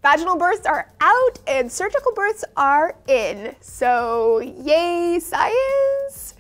Vaginal births are out and surgical births are in. So yay, science!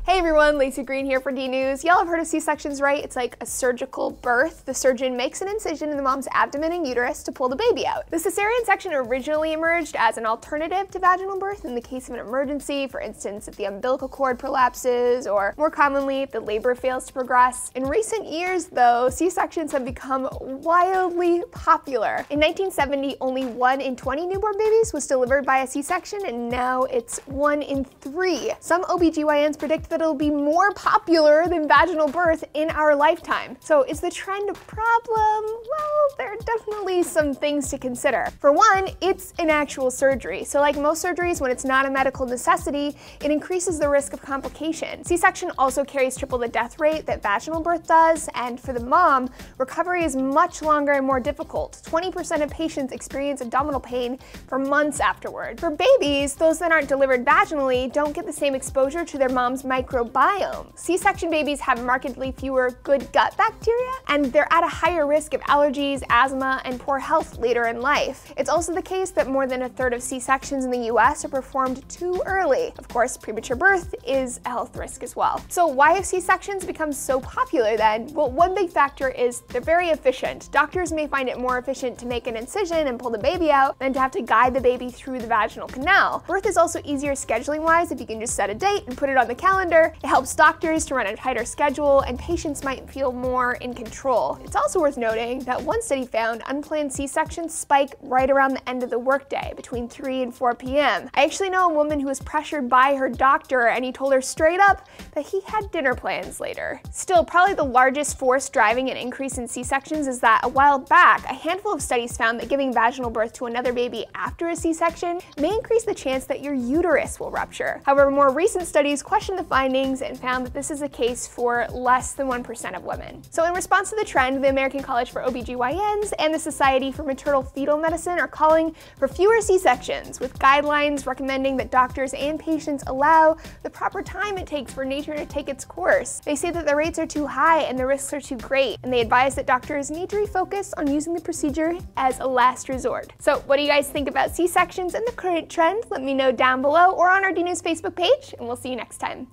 Hey everyone, Laci Green here for D News. Y'all have heard of C-sections, right? It's like a surgical birth. The surgeon makes an incision in the mom's abdomen and uterus to pull the baby out. The cesarean section originally emerged as an alternative to vaginal birth in the case of an emergency, for instance, if the umbilical cord prolapses, or more commonly, if the labor fails to progress. In recent years, though, C-sections have become wildly popular. In 1970, only 1 in 20 newborn babies was delivered by a C-section, and now it's 1 in 3. Some OBGYNs predict that it'll be more popular than vaginal birth in our lifetime. So is the trend a problem? Well, there are definitely some things to consider. For one, it's an actual surgery. So like most surgeries, when it's not a medical necessity, it increases the risk of complication. C-section also carries triple the death rate that vaginal birth does, and for the mom, recovery is much longer and more difficult. 20% of patients experience abdominal pain for months afterward. For babies, those that aren't delivered vaginally don't get the same exposure to their mom's microbiome. C-section babies have markedly fewer good gut bacteria, and they're at a higher risk of allergies, asthma, and poor health later in life. It's also the case that more than a third of C-sections in the US are performed too early. Of course, premature birth is a health risk as well. So why have C-sections become so popular then? Well, one big factor is they're very efficient. Doctors may find it more efficient to make an incision and pull the baby out than to have to guide the baby through the vaginal canal. Birth is also easier scheduling-wise if you can just set a date and put it on the calendar. It helps doctors to run a tighter schedule, and patients might feel more in control. It's also worth noting that one study found unplanned C-sections spike right around the end of the workday, between 3 and 4 p.m. I actually know a woman who was pressured by her doctor, and he told her straight up that he had dinner plans later. Still, probably the largest force driving an increase in C-sections is that a while back, a handful of studies found that giving vaginal birth to another baby after a C-section may increase the chance that your uterus will rupture. However, more recent studies question the findings and found that this is the case for less than 1% of women. So in response to the trend, the American College for OBGYNs and the Society for Maternal Fetal Medicine are calling for fewer C-sections, with guidelines recommending that doctors and patients allow the proper time it takes for nature to take its course. They say that the rates are too high and the risks are too great, and they advise that doctors need to refocus on using the procedure as a last resort. So what do you guys think about C-sections and the current trend? Let me know down below or on our D News Facebook page, and we'll see you next time.